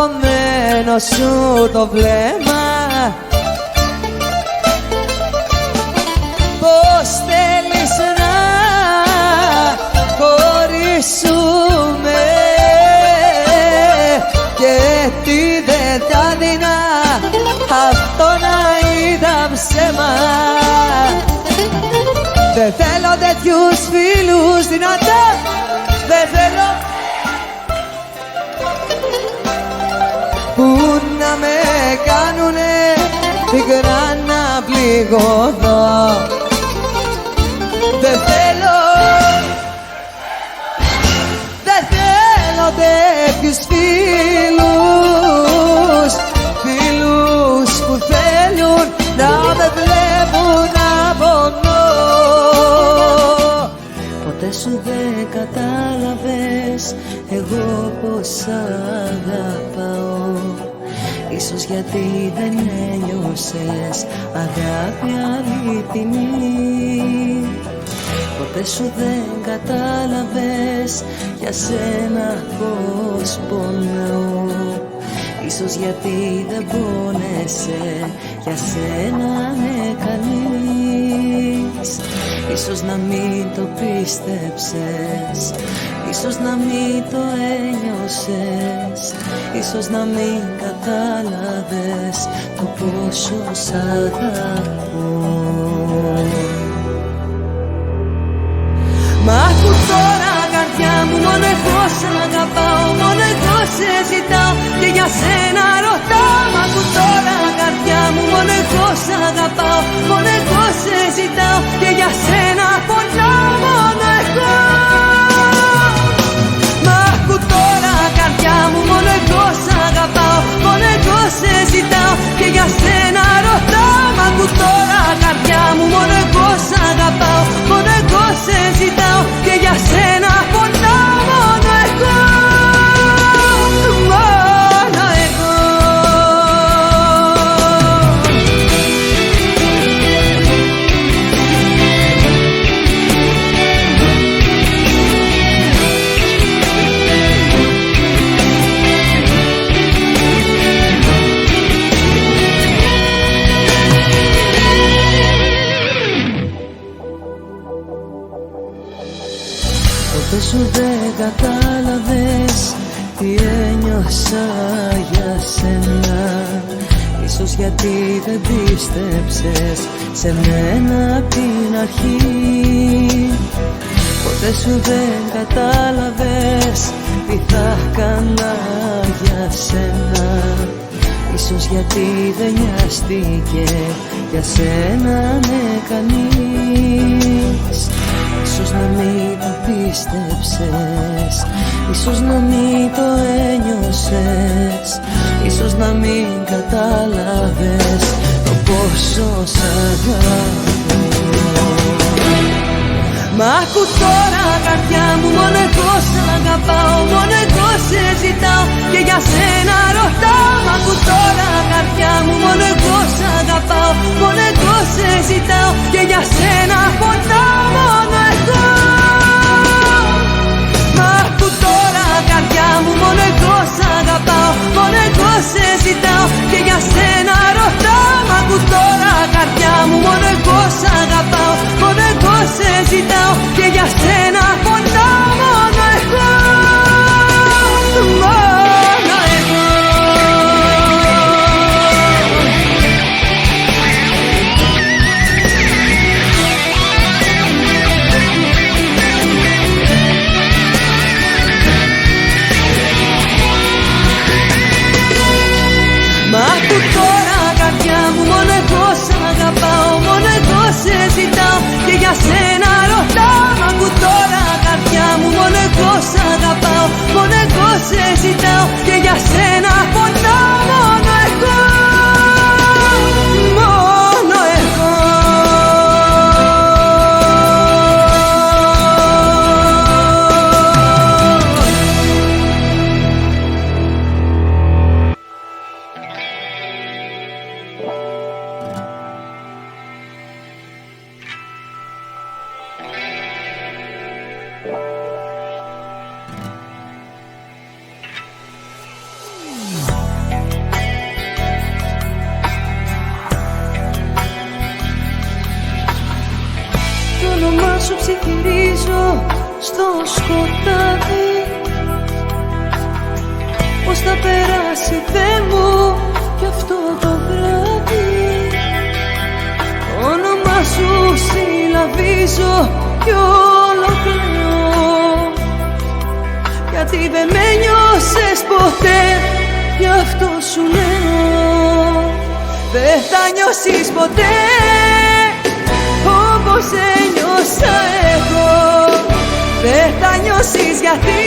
μαγκωμένο σου το βλέμμα. Πώς θέλεις να χωρίσουμε και τι δεν τα δεινά αυτό να ήταν ψέμα. Δεν θέλω τέτοιους φίλους δυνατά, δεν θέλω που να με κάνουνε πικρά να πληγωθώ. Δεν θέλω τέτοιους φίλους, φίλους που θέλουν να με βλέπουν να πονώ. Ποτέ σου δεν κατάλαβες εγώ πως αγαπάω. Ίσως γιατί δεν ένιωσες αγάπη αληθινή. Ποτέ σου δεν κατάλαβες για σένα πως πονάω. Ίσως γιατί δεν πόνεσαι για σένα με κανείς. Ίσως να μην το πίστεψες, ίσως να μην το ένιωσες, ίσως να μην κατάλαβες το πόσο σ' αγαπώ. Μα ακού τώρα καρδιά μου, μόνο εγώ σ' αγαπάω, μόνο εγώ σε ζητάω και για σένα ρωτάω. Μα ακού τώρα καρδιά μου, μόνο εγώ σ' αγαπάω, μόνο εγώ σε ζητάω και για σένα πονάω μόνο εγώ. Μα ακού τώρα καρδιά μου, μόνο εγώ σ' αγαπάω, μόνο εγώ σε ζητάω και για σένα ρωτάω. Μα ακού τώρα καρδιά μου, μόνο εγώ σ' αγαπάω, μόνο εγώ σε ζητάω και για σένα πονάω μόνο εγώ. Μόνο εγώ. Ποτέ σου δεν κατάλαβες τι ένιωσα για σένα. Ίσως γιατί δεν πίστεψες σε μένα απ' την αρχή. Ποτέ σου δεν κατάλαβες τι θα έκανα για σένα. Ίσως γιατί δεν νοιάστηκε για σένα με κανείς. Ίσως να μην το πίστεψες, ίσως να μην το ένιωσες, ίσως να μην κατάλαβες το πόσο σ' αγαπώ. Μα ακού τώρα καρδιά μου, μόνο εγώ σ' αγαπάω, μόνο εγώ σε ζητάω και για σένα ρωτάω. Μα ακού τώρα καρδιά μου, μόνο εγώ σ' αγαπάω, μόνο εγώ σε ζητάω και για σένα πονάω μόνο εγώ. Μα ακού τώρα καρδιά μου, μόνο εγώ σ' αγαπάω, μόνο εγώ σε ζητάω και για σένα ρωτάω. Μα ακού τώρα καρδιά μου, μόνο εγώ σ' αγαπάω, μόνο εγώ σε ζητάω και για σένα πονάω μόνο εγώ. Μόνο εγώ. Μα ακού τώρα καρδιά μου, μόνο εγώ σ' αγαπάω, μόνο εγώ σε ζητάω και για σένα ρωτάω. Μα ακού τώρα καρδιά μου, μόνο εγώ σ' αγαπάω, μόνο εγώ σε ζητάω και για σένα πονάω μόνο εγώ. Μόνο εγώ. σου ψιθυρίζω στο σκοτάδι. Πώς θα περάσει Θεέ μου κι αυτό το βράδυ. Το όνομά σου συλλαβίζω κι όλο κλαίω, γιατί δεν με νιώσες ποτέ, γι' αυτό σου λέω. Δεν θα νιώσεις ποτέ όπως ένιωσα εγώ. Δεν θα νιώσεις γιατί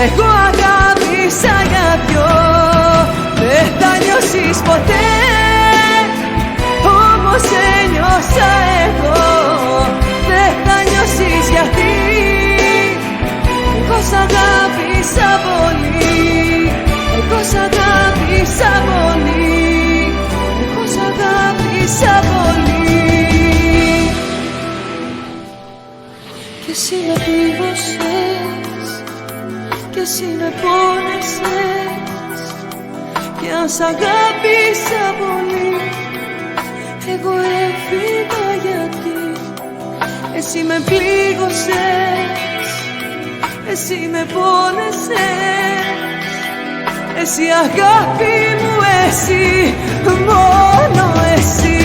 εγώ αγάπησα για δυο. Δεν θα νιώσεις ποτέ όπως ένιωσα εγώ. Δεν θα νιώσεις γιατί εγώ σ' αγάπησα πολύ. Εγώ σ' αγάπησα πολύ. Εγώ σ' αγάπησα πολύ. Και εσύ με πλήγωσες, κι εσύ με πόνεσες. Κι αν σ' αγάπησα πολύ, εγώ έφυγα γιατί εσύ με πλήγωσες, εσύ με πόνεσες. Εσύ αγάπη μου, εσύ, μόνο εσύ.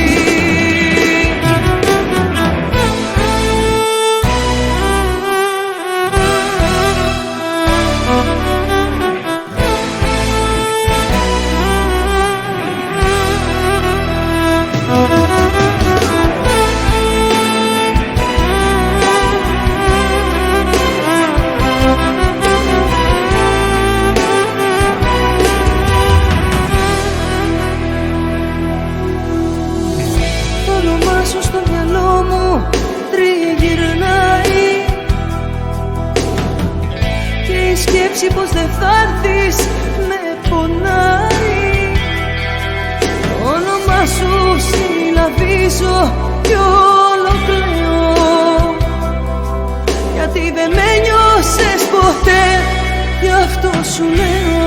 Στο μυαλό μου τριγυρνάει και η σκέψη πως δεν θα έρθεις με πονάει. Το όνομα σου συλλαβίζω κι όλο κλαίω, γιατί δεν με νιώσες ποτέ, γι' αυτό σου λέω.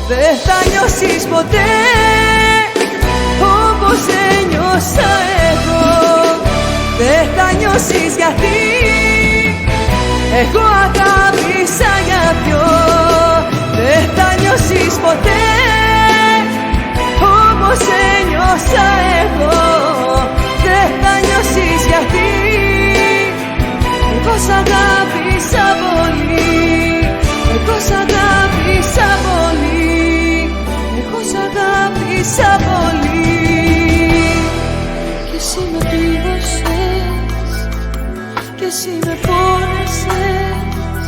Δεν θα νιώσεις ποτέ όπως ένιωσα εγώ. Δεν θα νιώσεις γιατί εγώ αγάπησα για δυο. Δεν θα νιώσεις ποτέ όπως ένιωσα εγώ. Δεν θα νιώσεις γιατί εγώ σ' αγάπησα πολύ. Εγώ σ' αγάπησα πολύ. Εγώ σ' αγάπησα πολύ. Κι εσύ με πλήγωσες, κι εσύ με πόνεσες.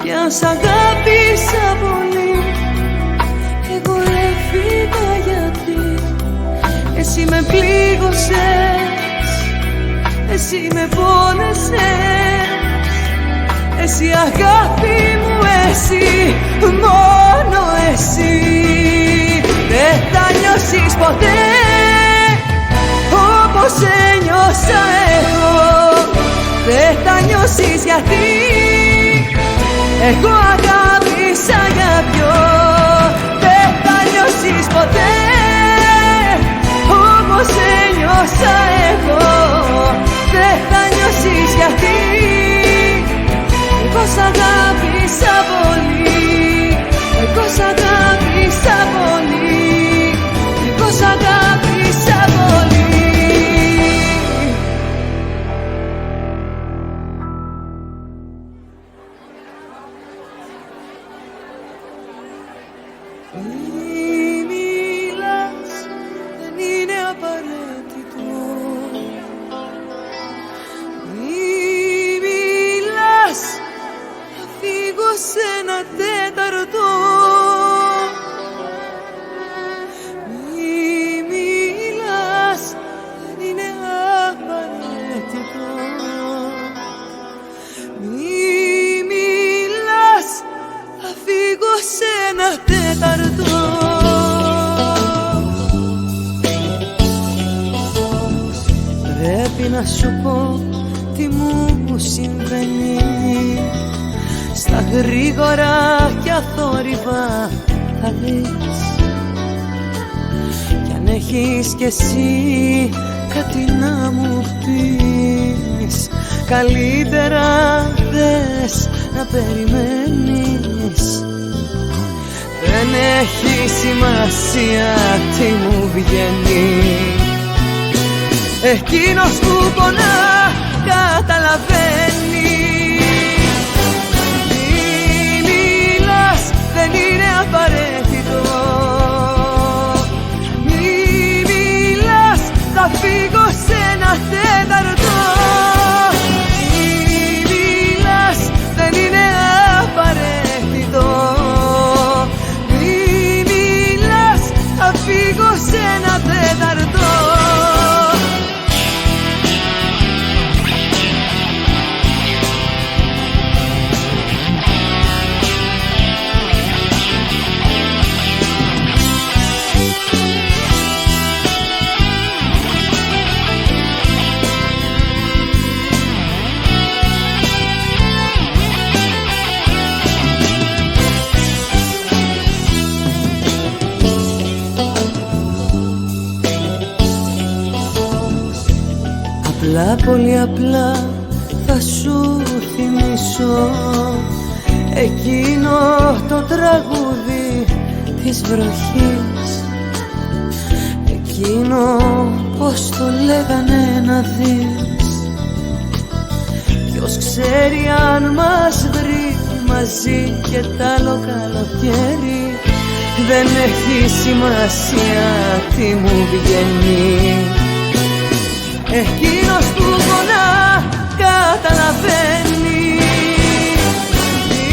Κι αν σ' αγάπησα πολύ, εγώ έφυγα γιατί εσύ με πλήγωσες, εσύ με πόνεσες. Εσύ αγάπη μου, εσύ, μόνο εσύ. Δεν θα νιώσεις ποτέ όπως ένιωσα εγώ. Δεν θα νιώσεις γιατί εγώ αγάπησα για δυο. Δεν θα νιώσεις ποτέ όπως ένιωσα εγώ. Δεν θα νιώσεις γιατί εγώ σ' αγάπησα πολύ. Εγώ σ' αγάπησα πολύ. Εγώ σ' αγάπησα πολύ. Μη μιλάς, δεν είναι απαραίτητο. Μη μιλάς, θα φύγω σε ένα τέταρτο. Μη μιλάς, δεν είναι απαραίτητο. Μη μιλάς, θα φύγω σε ένα τέταρτο. Πρέπει να σου πω τι μου συμβαίνει. Στα γρήγορα και αθόρυβα θα δεις. Κι αν έχεις κι εσύ κάτι να μου πεις, καλύτερα δες να περιμένεις. Δεν έχει σημασία τι μου βγαίνει, εκείνος που πονά καταλαβαίνει. Μη μιλάς, δεν είναι απαραίτητο. Μη μιλάς, θα φύγω σε ένα τέταρτο. Μη μιλάς, δεν είναι απαραίτητο. Μη μιλάς, θα φύγω σε ένα τέταρτο. Απλά, πολύ απλά θα σου θυμίσω εκείνο το τραγούδι της βροχής, εκείνο πως το λέγανε να δεις. Ποιος ξέρει αν μας βρει μαζί και τ' άλλο καλοκαίρι. Δεν έχει σημασία τι μου βγαίνει, εκείνος που πονά καταλαβαίνει. Μη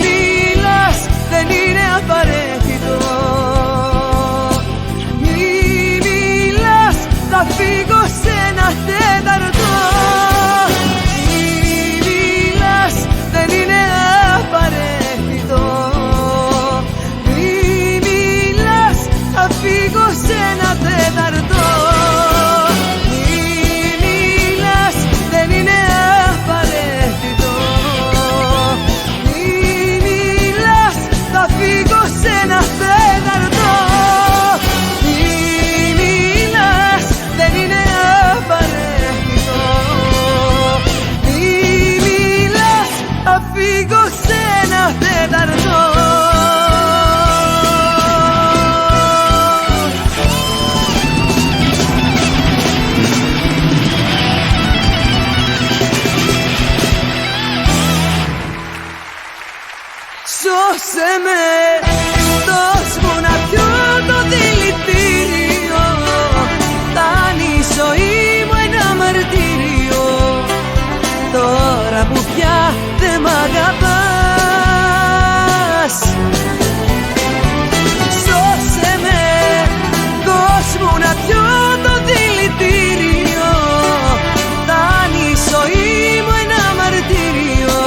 μιλάς, δεν είναι απαραίτητο. Μη μιλάς, θα φύγω σε ένα τέταρτο. Μη μιλάς, δεν είναι απαραίτητο. Μη μιλάς, θα φύγω σε ένα τέταρτο. Σώσε με, δώσ' μου να πιω το δηλητήριο. Φτάνει η ζωή μου ένα μαρτύριο, τώρα που πια δεν μ' αγαπάς. Σώσε με, δώσ' μου να πιω το δηλητήριο. Φτάνει η ζωή μου ένα μαρτύριο,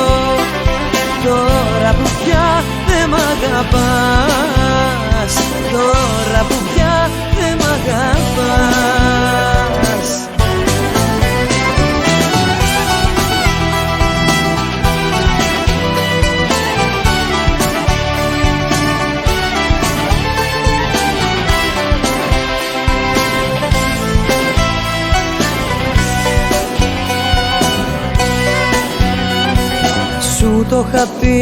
τώρα που πια δεν μ' αγαπάς. Τώρα που πια δεν μ' αγαπάς. Σου το είχα πει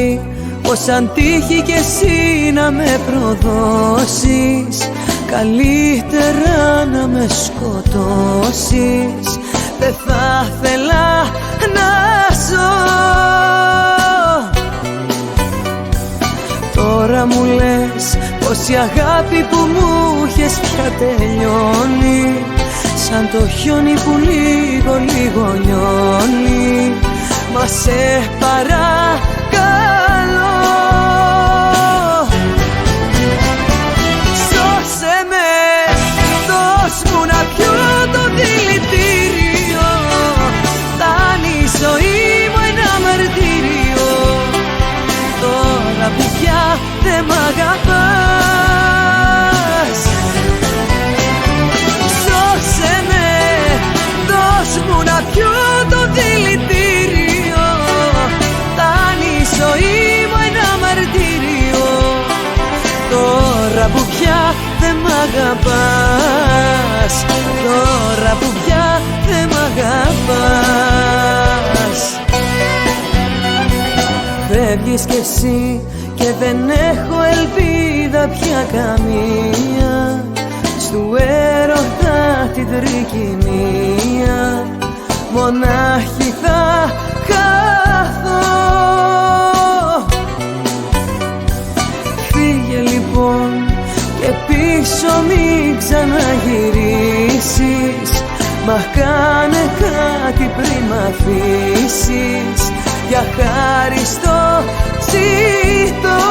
πως αν τύχει κι εσύ να με προδώσεις, καλύτερα να με σκοτώσεις. Δεν θα ήθελα να ζω. Τώρα μου λες πως η αγάπη που μου είχες πια τελειώνει, σαν το χιόνι που λίγο λίγο λιώνει. Μα σε παρακαλώ, σώσε με, δώσ' μου να πιω το δηλητήριο. Φτάνει η ζωή μου ένα μαρτύριο, τώρα που πια δεν μ' αγαπάς. Σώσε με, δώσ' μου να πιω το δηλητήριο. Φτάνει η ζωή αγαπάς, τώρα που πια δεν μ' αγαπάς. Φεύγεις κι εσύ και δεν έχω ελπίδα πια καμία, στου έρωτα την τρικυμία, μονάχη θα χάθω. Φύγε λοιπόν και πίσω μην ξαναγυρίσεις, μα κάνε κάτι πριν μ' αφήσεις, για χάρη στο ζητώ.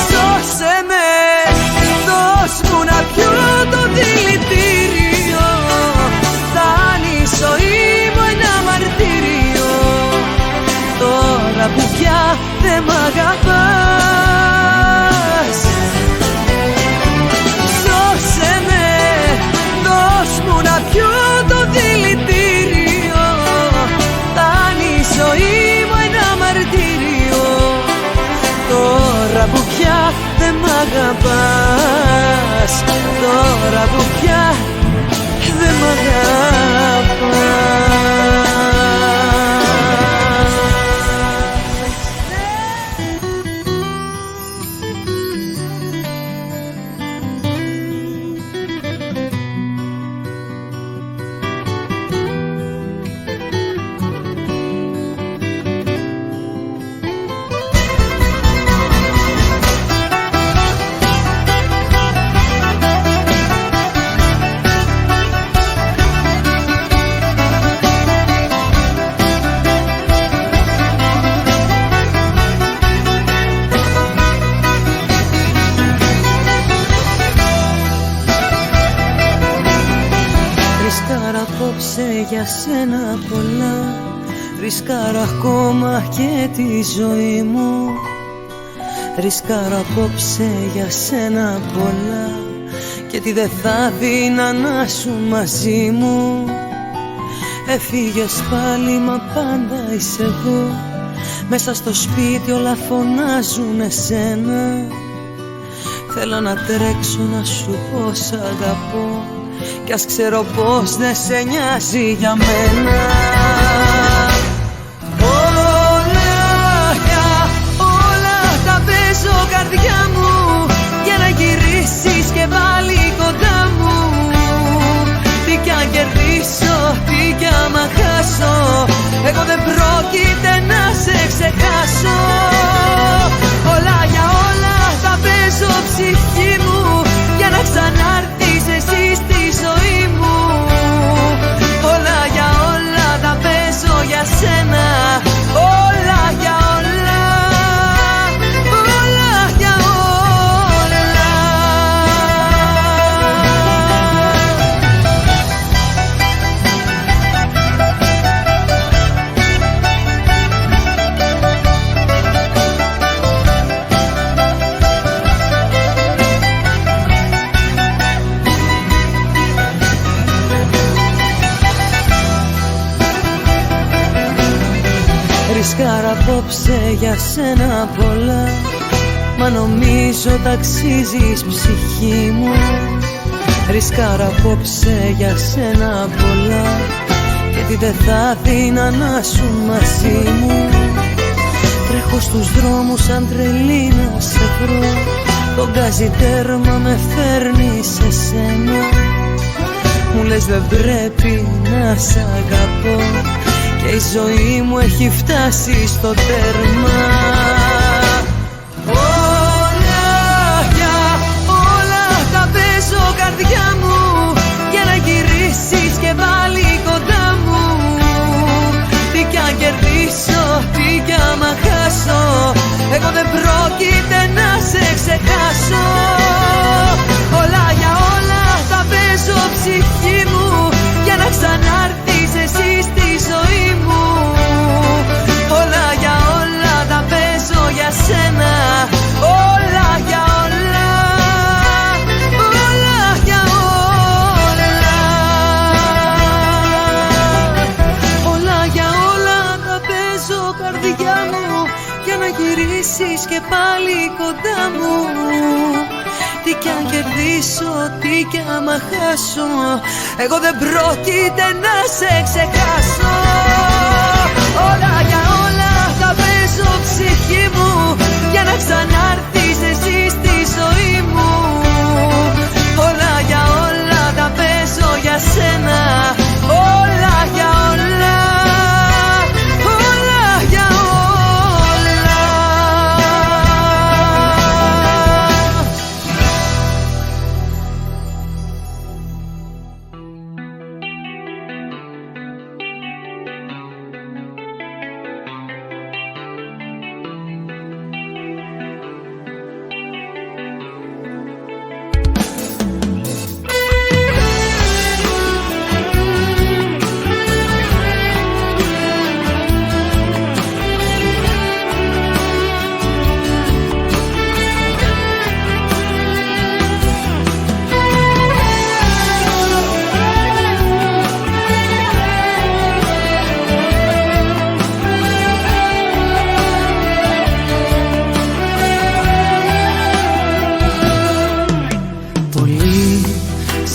Σώσε με, δώσ' μου να πιω το δηλητήριο, φτάνει η ζωή μου ένα μαρτύριο, τώρα που πια δεν μ' αγαπάς. Σώσε με, δώσ' μου να πιω το δηλητήριο, φτάνει η ζωή μου ένα μαρτύριο, τώρα που πια δεν μ' αγαπάς, τώρα που πια δεν μ' αγαπάς. Ρισκάρω απόψε για σένα πολλά, ρισκάρω ακόμα και τη ζωή μου. Ρισκάρω απόψε για σένα πολλά, και τι δεν θα δίνα να σου μαζί μου. Έφυγες πάλι μα πάντα είσαι εδώ, μέσα στο σπίτι όλα φωνάζουν εσένα. Θέλω να τρέξω να σου πω σ' αγαπώ, κι ας ξέρω πως δεν σε νοιάζει για μένα. Όλα τα παίζω καρδιά μου, για να γυρίσεις και πάλι κοντά μου. Τι κι αν κερδίσω, τι κι άμα χάσω, εγώ δεν πρόκειται να σε ξεχάσω. Όλα για όλα τα παίζω ψυχή μου, για να ξανάρθεις εσύ στη ζωή μου. Όλα για όλα τα παίζω για σένα, όλα για όλα, όλα για όλα. Ρισκάρω απόψε για σένα πολλά, μα νομίζω ταξίζεις ψυχή μου. Ρισκάρω απόψε για σένα πολλά, και τι δεν θα δίνα να σου μαζί μου. Τρέχω στους δρόμους σαν τρελή να σε βρω, το γκάζι τέρμα με φέρνει σε σένα. Μου λες δεν πρέπει να σ' αγαπώ, και η ζωή μου έχει φτάσει στο τέρμα. Όλα τα παίζω καρδιά μου, για να γυρίσεις και πάλι κοντά μου. Τι κι αν κερδίσω, τι κι άμα χάσω, εγώ δεν πρόκειται να σε ξεχάσω. Όλα για όλα τα παίζω ψυχή μου, για να ξανάρθεις εσύ στη ζωή μου. Όλα για όλα τα παίζω και πάλι κοντά μου. Τι κι αν κερδίσω, τι κι άμα χάσω, εγώ δεν πρόκειται να σε ξεχάσω. Όλα για όλα θα παίζω ψυχή μου, για να ξανάρθεις εσύ στη ζωή μου. Όλα για όλα τα παίζω για σένα. Όλα για όλα, όλα για όλα.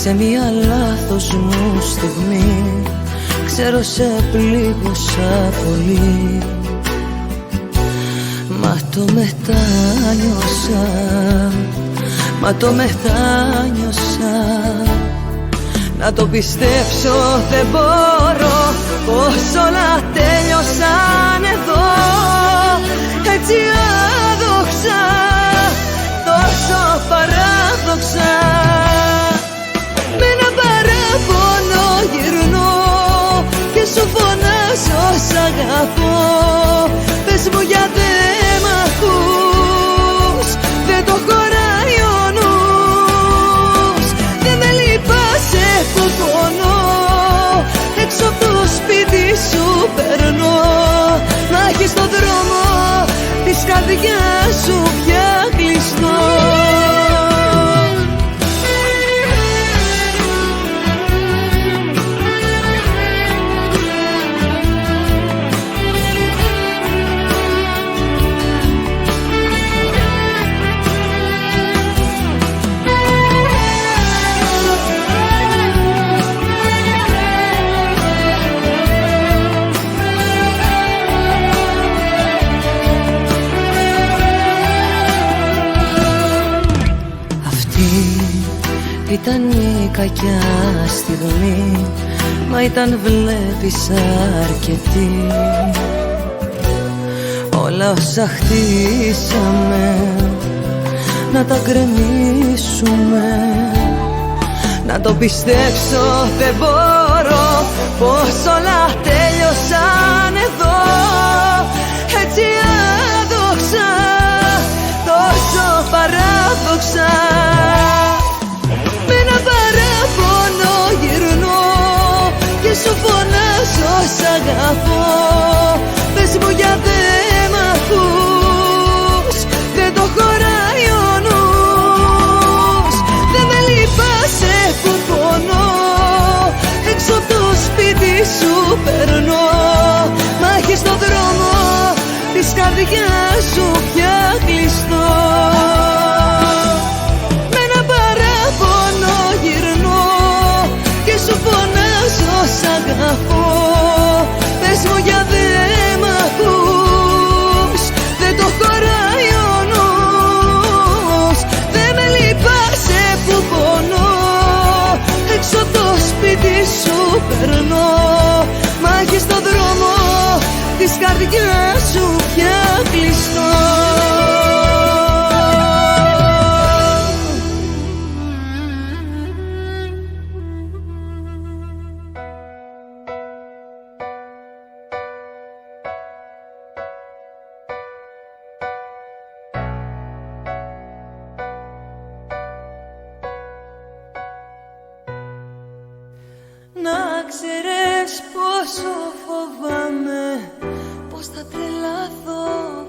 Σε μία λάθος μου στιγμή, ξέρω σε πλήγωσα πολύ. Μα το μετάνιωσα, μα το μετάνιωσα. Να το πιστέψω δεν μπορώ, πως όλα τέλειωσαν εδώ. Έτσι άδοξα, τόσο παράδοξα. Με ένα παράπονο γυρνώ και σου φωνάζω σ' αγαπώ. Πες μου γιατί μ' ακούς, δεν το χωράει ο νους. Δεν με λυπάσαι που πονώ, έξω από το σπίτι σου περνώ. Να έχεις τον δρόμο της καρδιάς σου πια κλειστό. Ήταν η κακιά στιγμή, μα ήταν βλέπεις αρκετή. Όλα όσα χτίσαμε να τα γκρεμίσουμε. Να το πιστέψω δεν μπορώ, πως όλα τέλειωσαν εδώ. Έτσι άδοξα, τόσο παράδοξα. Με ένα παράπονο γυρνώ και σου φωνάζω σ' αγαπώ. Πες μου γιατί μ' ακούς, δεν το χωράει ο νους. Δεν με λυπάσαι που πονώ, έξω από το σπίτι σου περνώ. Μα έχεις τον δρόμο της καρδιάς σου πια κλειστό. Σου φωνάζω σ' αγαπώ. Πες μου γιατί μ' ακούς, δεν το χωράει ο νους. Δεν με λυπάσαι που πονώ, έξω από το σπίτι σου περνώ. Μα έχεις τον δρόμο της καρδιάς σου πια κλειστό. Να ξέρεις πόσο φοβάμαι, πως θα τρελαθώ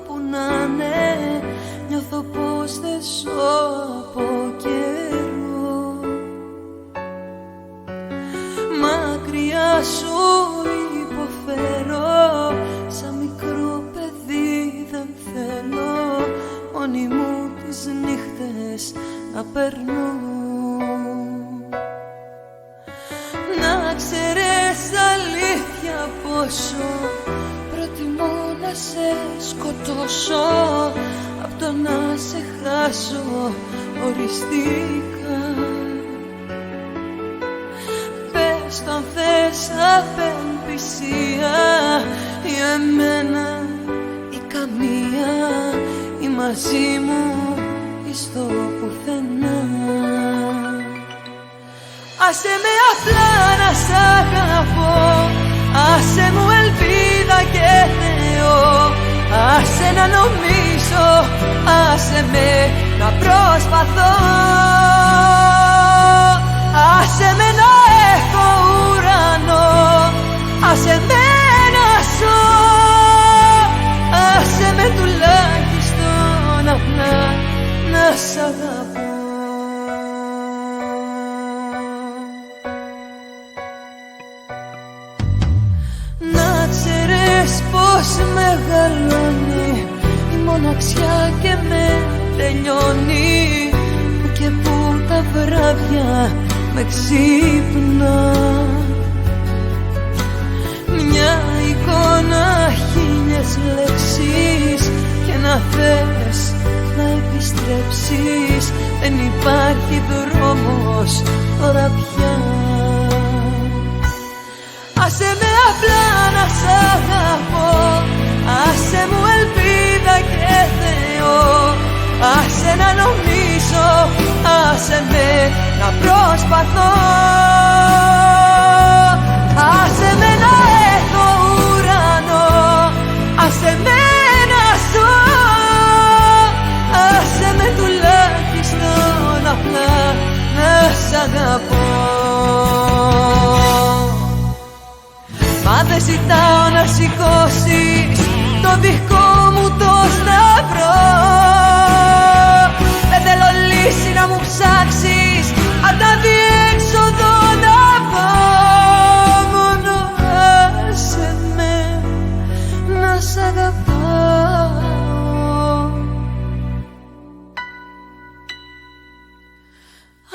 που να ναι. Νιώθω πως δεν ζω από καιρό. Μακριά σου υποφέρω, σαν μικρό παιδί δεν θέλω νύχτες να περνούν. Να ξέρεις αλήθεια πόσο προτιμώ να σε σκοτώσω απ' το να σε χάσω οριστικά. Πες το αν θες απελπισία, για μένα ή καμία, ή μαζί μου ή στο πουθενά. Άσε με απλά να σ' αγαπώ, άσε μου ελπίδα και Θεό, άσε να νομίζω, άσε με να προσπαθώ, άσε με να έχω ουρανό, άσε με να ζω, άσε με τουλάχιστον απλά να σ' αγαπώ. Πώς μεγαλώνει η μοναξιά και με τελειώνει, που και που τα βράδια με ξύπνα. Μια εικόνα, χίλιες λέξεις, και να θες να επιστρέψεις, δεν υπάρχει δρόμος τώρα πια. Άσε με απλά να σ' αγαπώ, άσε μου ελπίδα και Θεό, άσε να νομίζω, άσε με να προσπαθώ, άσε με να έχω ουρανό, άσε με να ζω, άσε με τουλάχιστον απλά να σ' αγαπώ. Μα δεν ζητάω να σηκώσεις το δικό μου το σταυρό, δεν θέλω λύση να μου ψάξεις, ανταδιέξοδο να πω. Μόνο άσε με να σ' αγαπάω,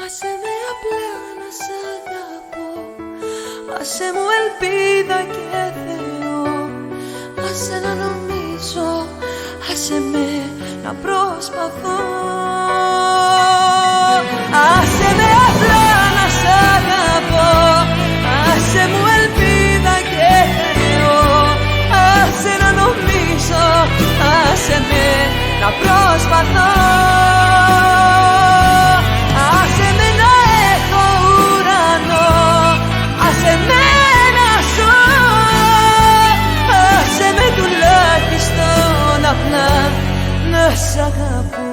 άσε με απλά να σ' αγαπώ, άσε μου ελπίδα και Θεό, άσε να νομίζω, άσε με να προσπαθώ, άσε με απλά να σ' αγαπώ, άσε μου ελπίδα και Θεό, άσε να νομίζω, άσε με να προσπαθώ, άσε με να έχω ουρανό, άσε με να ζω, άσε με τουλάχιστον απλά να σ' αγαπώ.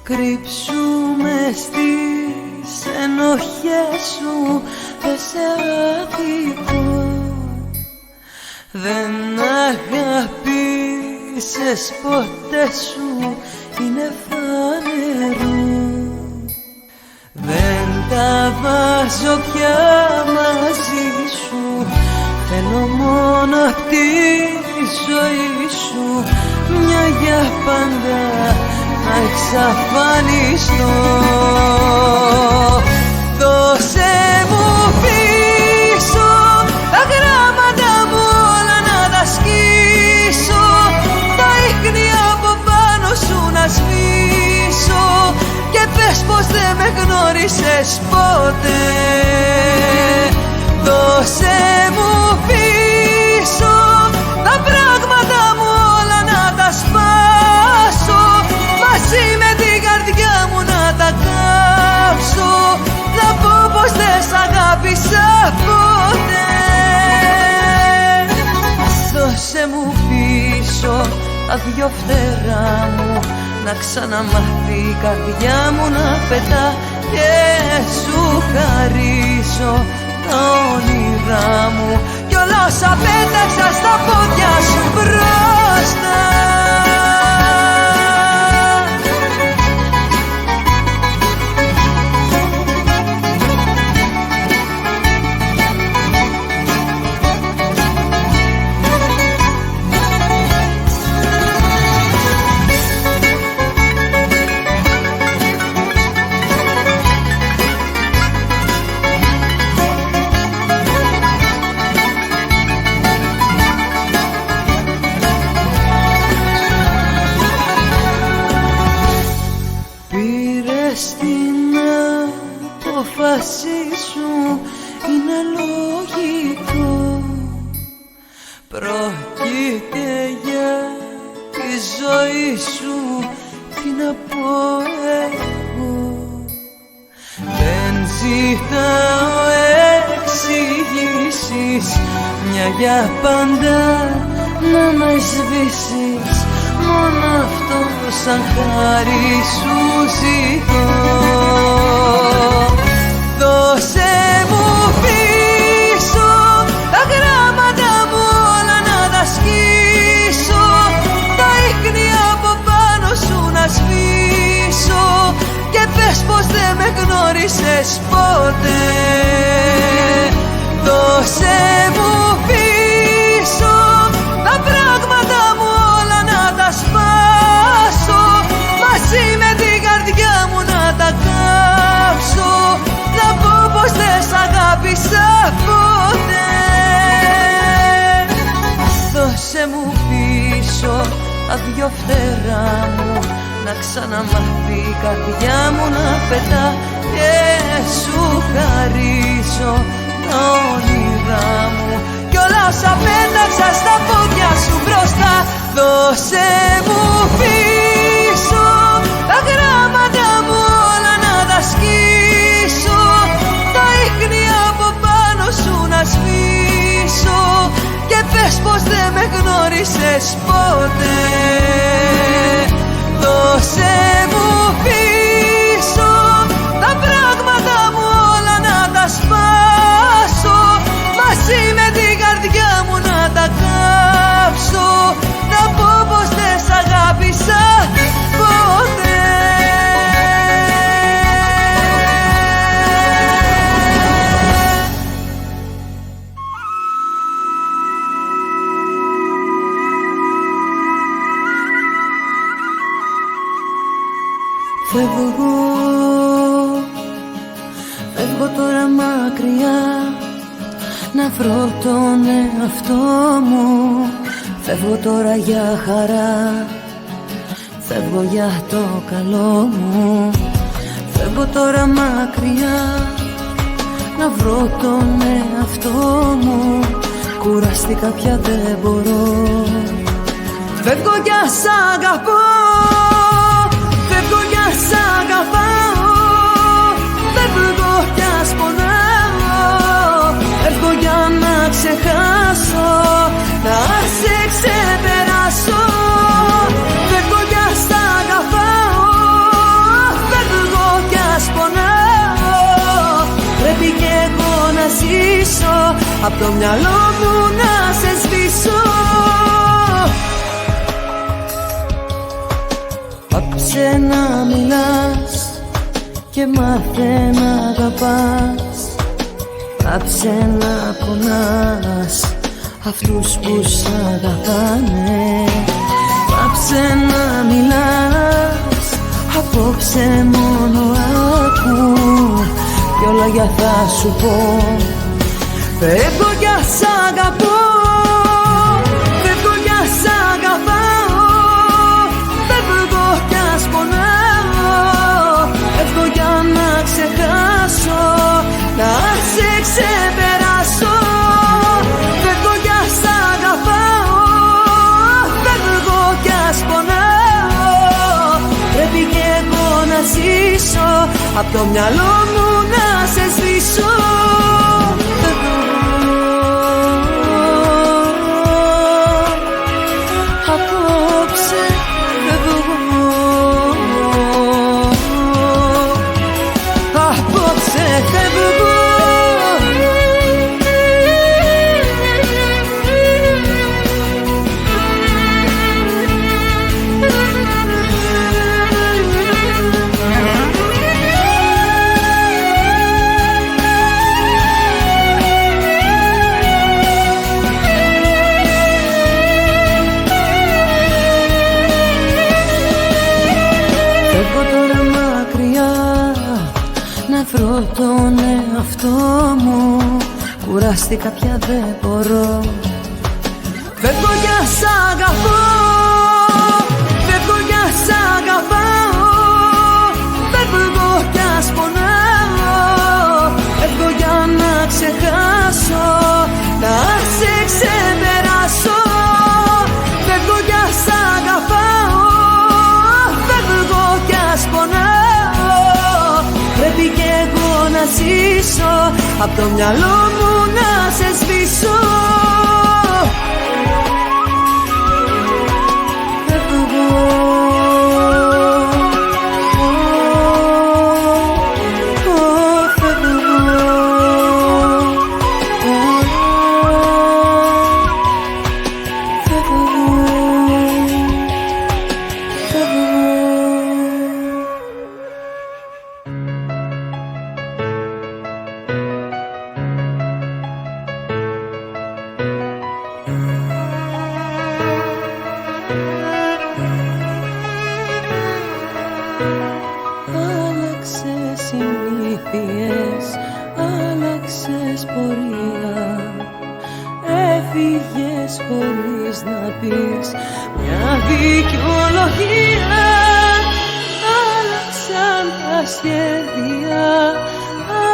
Κρύψου μες στις ενοχές σου, δεν σε αδικώ, δεν αγάπησες ποτέ σου, είναι φανερό. Δεν τα βάζω πια μαζί σου, θέλω μόνο τη ζωή σου, μια για πάντα να εξαφανιστώ. Δώσε μου πίσω τα γράμματα μου όλα να τα σκίσω, τα ίχνη από πάνω σου να σβήσω, και πες πως δεν με γνώρισες ποτέ. Δώσε μου πίσω τα πράγματα μου όλα να τα σπάσω, μαζί με την καρδιά μου να τα κάψω, τα δυο φτερά μου, να ξαναμάθει η καρδιά μου να πετά και σου χαρίσω τα όνειρά μου κι όλα όσα πέταξα στα πόδια σου μπροστά. Σου είναι λογικό, πρόκειται για τη ζωή σου, τι να πω εγώ. Δεν ζητάω εξηγήσεις, μια για πάντα να με σβήσεις, μόνο αυτό σαν χάρη σου ζητώ. Δώσε μου πίσω τα γράμματα μου όλα να τα σκίσω, τα ίχνη από πάνω σου να σβήσω και πες πως δεν με γνώρισες ποτέ. Δώσε μου πίσω τα πράγματα μου όλα να τα σπάσω, μαζί με την καρδιά μου να τα κάψω, να πω πως δεν σ' αγάπησα ποτέ. Δώσε μου πίσω τα δυο φτερά μου, να ξαναμάθει η καρδιά μου να πετά και σου χαρίσω τα όνειρά μου κι όλα όσα πέταξα στα πόδια σου μπροστά. Δώσε μου πίσω τα γράμματα μου όλα να τα σκίσω, τα ίχνη από πάνω σου να σβήσω και πες πως δεν με γνώρισες ποτέ. Δώσε μου πίσω τα πράγματα μου όλα να τα σπάσω, μαζί με την καρδιά μου να τα κάψω, να πω πως δεν σ' αγάπησα ποτέ. Φεύγω τώρα μακριά να βρω τον εαυτό μου. Φεύγω τώρα για χαρά, φεύγω για το καλό μου. Φεύγω τώρα μακριά να βρω τον εαυτό μου. Κουραστήκα πια δεν μπορώ, φεύγω για σ' αγαπώ. Φεύγω για σ' αγαπάω, φεύγω κι ας πονάω. Φεύγω για να ξεχάσω, να σε ξεπεράσω. Φεύγω για σ' αγαπάω, φεύγω κι ας πονάω. Πρέπει κι εγώ να ζήσω, απ' το μυαλό μου να σε σβήσω. Πάψε να μιλάς και μάθε να αγαπάς. Πάψε να πονάς αυτούς που σ' αγαπάνε. Πάψε να μιλάς, απόψε μόνο άκου κι όλα για θα σου πω. Φεύγω για σ' αγαπώ, φεύγω για σ' αγαπάω. Φεύγω κι ας πονάω, φεύγω για να ξεχάσω, να σε ξεπεράσω. Φεύγω για σ' αγαπάω, φεύγω κι ας πονάω. Πρέπει κι εγώ να ζήσω, απ' το μυαλό μου να σε σβήσω. Απόψε βρω τον εαυτό μου, κουράστηκα πια δεν μπορώ. Φεύγω για σ' αγαπώ, φεύγω για σ' αγαπάω, φεύγω κι ας πονάω, φεύγω για να ξεχάσω, να σε ξεπεράσω. Φεύγω για σ' αγαπάω, φεύγω κι ας πονάω, πρέπει κι εγώ να ζήσω, απ' το μυαλό μου να σε σβήσω. Συνήθειες, άλλαξες πορεία, έφυγες χωρίς να πεις μια δικαιολογία. Άλλαξαν τα σχέδια,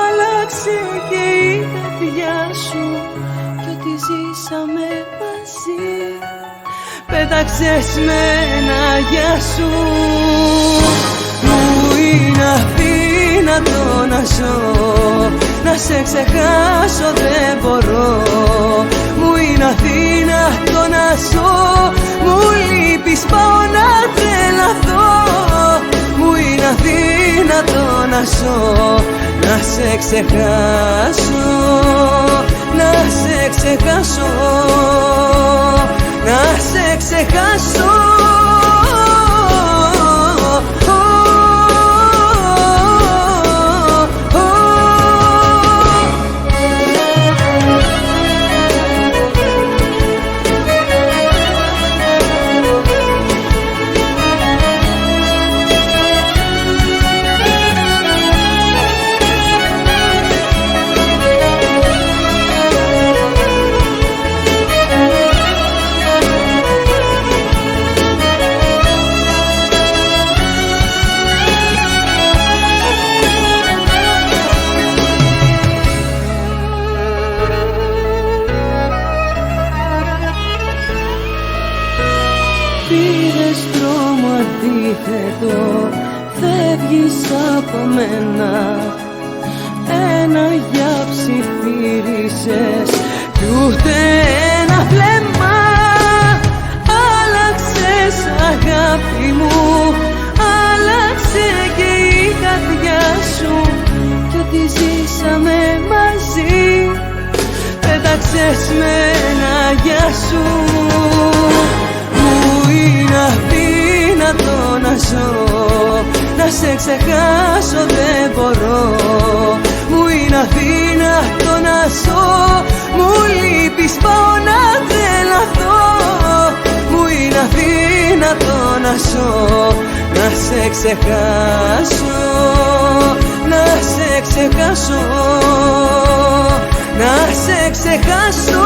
άλλαξε και η καρδιά σου, κι ό,τι ζήσαμε μαζί πέταξες με ένα γεια σου. Μου είναι αδύνατο να ζω, να σε ξεχάσω δεν μπορώ. Μου είναι αδύνατο να ζω, μου λείπεις πάω να τρελαθώ. Μου είναι αδύνατο να ζω, να σε ξεχάσω, να σε ξεχάσω, να σε ξεχάσω. Πήρες δρόμο αντίθετο, φεύγεις από μένα. Ένα για ψιθύρισες κι ούτε ένα βλέμμα. Άλλαξες αγάπη μου, άλλαξε και η καρδιά σου, κι ό,τι ζήσαμε μαζί πέταξες με ένα γεια σου. Είναι αδύνατο να ζω, να σε ξεχάσω δεν μπορώ. Μου είναι αδύνατο να ζω, μου λείπεις πάω να τρελαθώ. Μου είναι αδύνατο να ζω, να σε ξεχάσω, να σε ξεχάσω, να σε ξεχάσω.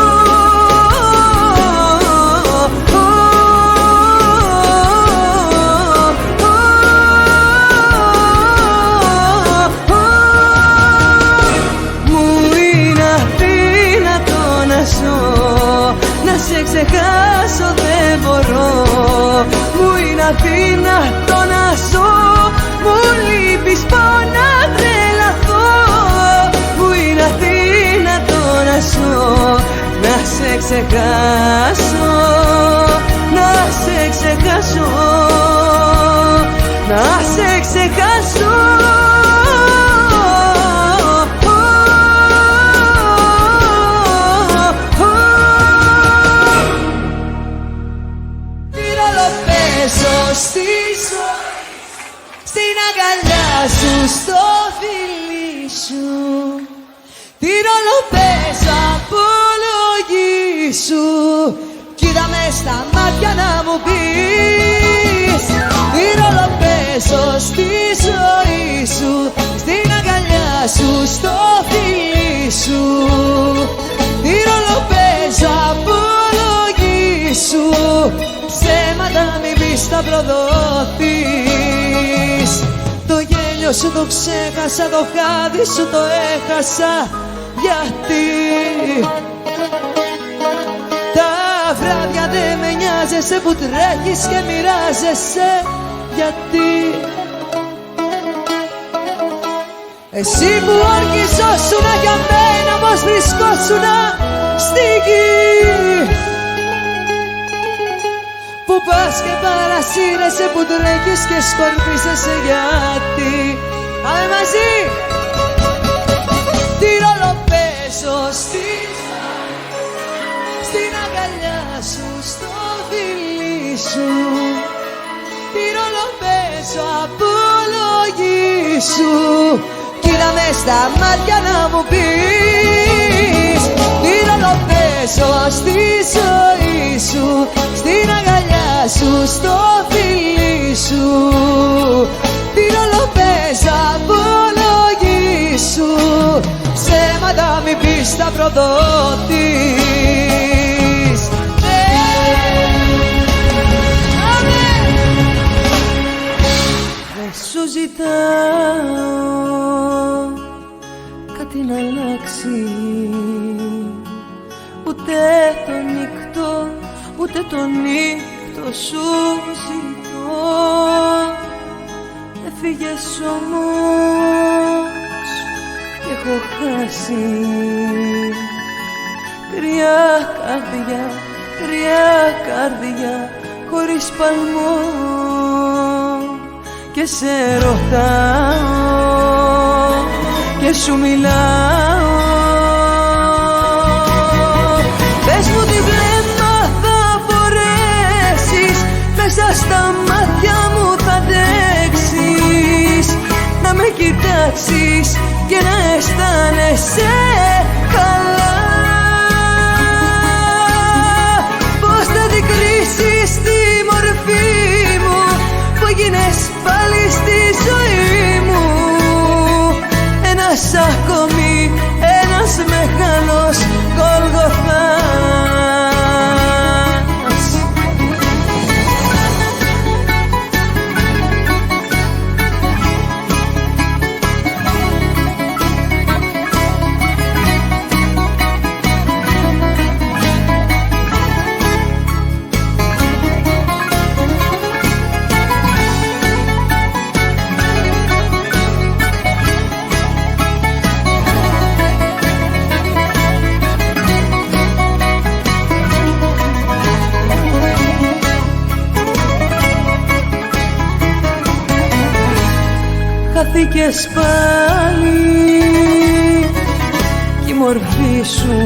Να σε ξεχάσω δεν μπορώ. Μου είναι αδύνατο να ζω, μου λείπεις πάω να τρελαθώ. Μου είναι αδύνατο να ζω, να σε ξεχάσω, να σε ξεχάσω, να σε ξεχάσω. Στη ζωή, στην αγκαλιά σου, στο φιλί σου, τι ρόλο παίζω απολογήσου. Κοίτα μες στα μάτια να μου πεις, τι ρόλο παίζω στη ζωή σου, στην αγκαλιά σου στο φίλι σου. Τι ρόλο παίζω, απολογήσου. Ψέματα μη πεις, θα προδοθείς. Το γέλιο σου το ξέχασα, το χάδι σου το έχασα. Γιατί τα βράδια δεν με νοιάζεσαι που τρέχεις και μοιράζεσαι. Γιατί εσύ που ορκιζόσουνα για μένα, πως βρισκόσουνα στη γη. Που πας και παρασύρεσαι, που τρέχεις και σκορπίζεσαι. Γιατί πάμε μαζί. Τι ρόλο παίζω στην αγκαλιά σου, στο φίλι σου. Τι ρόλο παίζω, απολογήσου. Κοίτα μες στα μάτια να μου πεις. Τι ρόλο παίζω στη ζωή σου, στην αγκαλιά σου, στο φίλι σου. Τι ρόλο παίζω, απολογήσου. Ψέματα μη πεις, θα προδοθείς. Δεν σου ζητάω κάτι να αλλάξει, ούτε το νύκτο, ούτε το νύκτο σου ζητώ. Έφυγες όμως κι έχω χάσει. Κρυά καρδιά χωρίς παλμό. Και σε ρωτάω και σου μιλάω. Πες μου τι βλέμμα θα φορέσεις, μέσα στα μάτια μου θα αντέξεις. Να με κοιτάξεις και να αισθάνεσαι καλά. Πώς θα αντικρίσεις τη μορφή μου, που έγινες πάλι στη ζωή μου. Ένας ακόμη, ένας μεγάλος Γολγοθάς. Χαθήκες πάλι κι η μορφή σου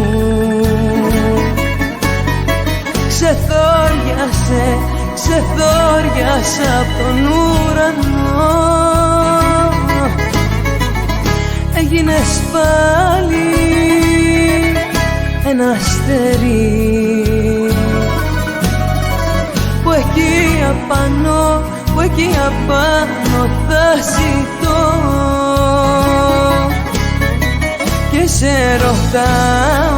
ξεθόριασε απ' τον ουρανό. Έγινες πάλι ένα αστέρι που εκεί απάνω θα ζητώ. Και σε ρωτάω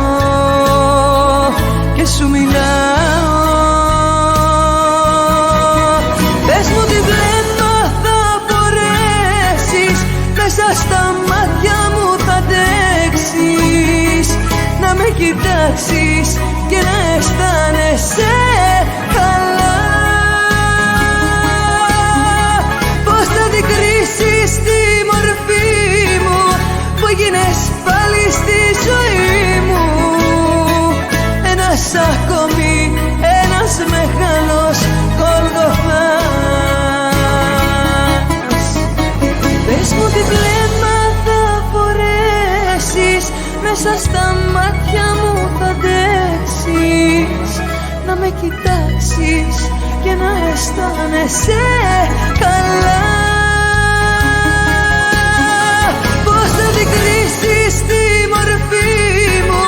και σου μιλάω. Πες μου τι βλέμμα θα φορέσεις, μέσα στα μάτια μου θα αντέξεις. Να με κοιτάξεις και να αισθάνεσαι καλά. Πώς θα αντικρίσεις τη μορφή μου, που έγινες πάλι στη ζωή μου. Ένας ακόμη, ένας μεγάλος Γολγοθάς. Πες μου τι βλέμμα θα φορέσεις, μέσα στα μάτια μου θα αντέξεις. Να με κοιτάξεις και να αισθάνεσαι καλά. Πώς θα αντικρίσεις τη μορφή μου,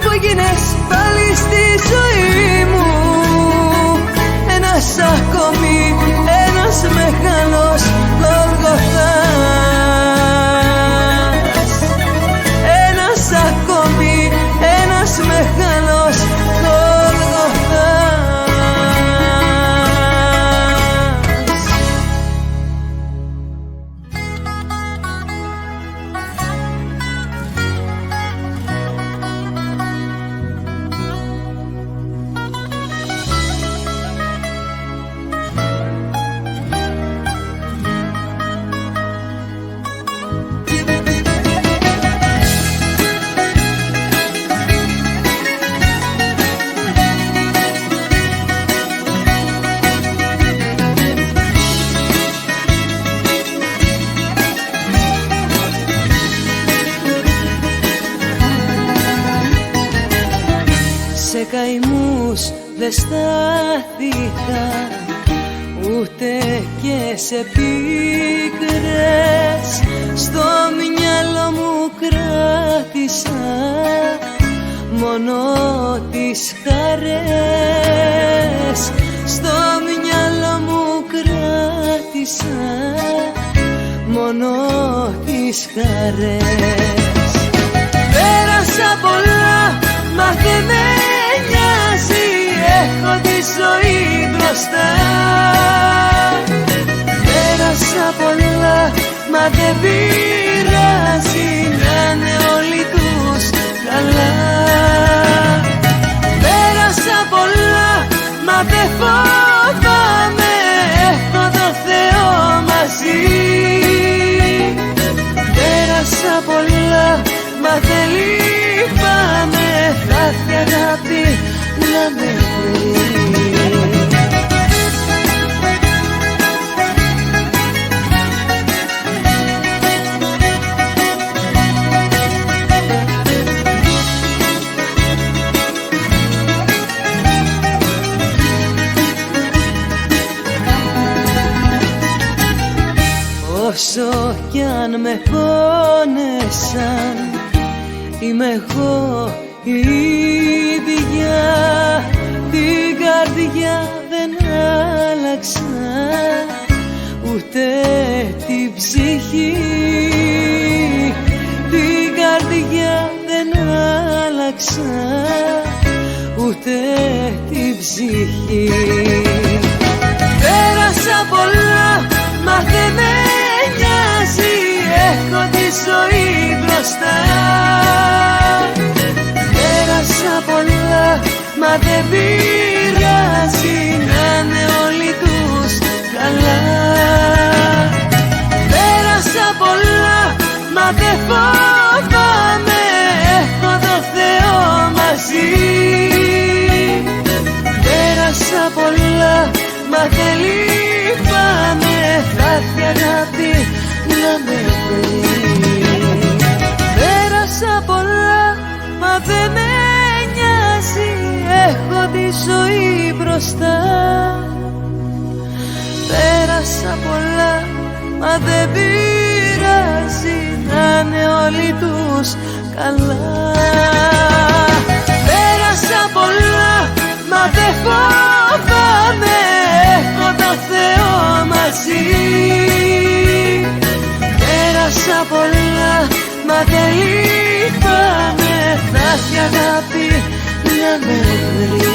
που έγινες πάλι στη ζωή μου. Ένας ακόμη, ένας μεγάλος Γολγοθάς. δρόμους δεν στάθηκα, ούτε και σε πίκρες στο μυαλό μου κράτησα μόνο τις χαρές. Στο μυαλό μου κράτησα μόνο τις χαρές. Πέρασα πολλά, μα δεν με νοιάζει, έχω τη ζωή μπροστά. Πέρασα πολλά, μα δεν πειράζει, να είναι όλοι τους καλά. Πέρασα πολλά, μα δεν φοβάμαι, έχω το Θεό μαζί. Πέρασα πολλά, μα δεν λυπάμαι, θα έρθει αγάπη να με βρει. Όσο κι αν με πόνεσαν, είμαι εγώ η ίδια. Την καρδιά δεν άλλαξα, ούτε την ψυχή. Την καρδιά δεν άλλαξα, ούτε την ψυχή. Πέρασα πολλά, μα δεν με νοιάζει, έχω τη ζωή μπροστά. Πέρασα πολλά, μα δεν πειράζει, να είναι όλοι τους καλά. Πέρασα πολλά, μα δεν φοβάμαι, έχω το Θεό μαζί. Πέρασα πολλά, μα δεν λυπάμαι, θα έρθει αγάπη να με βρει. Πέρασα πολλά, μα δεν με νοιάζει, έχω τη ζωή μπροστά. Πέρασα πολλά, μα δεν πειράζει, να είναι όλοι τους καλά. Πέρασα πολλά, μα δεν φοβάμαι, έχω το Θεό μαζί. Πέρασα πολλά, μα δεν λυπάμαι, θα έρθει αγάπη να με βρει.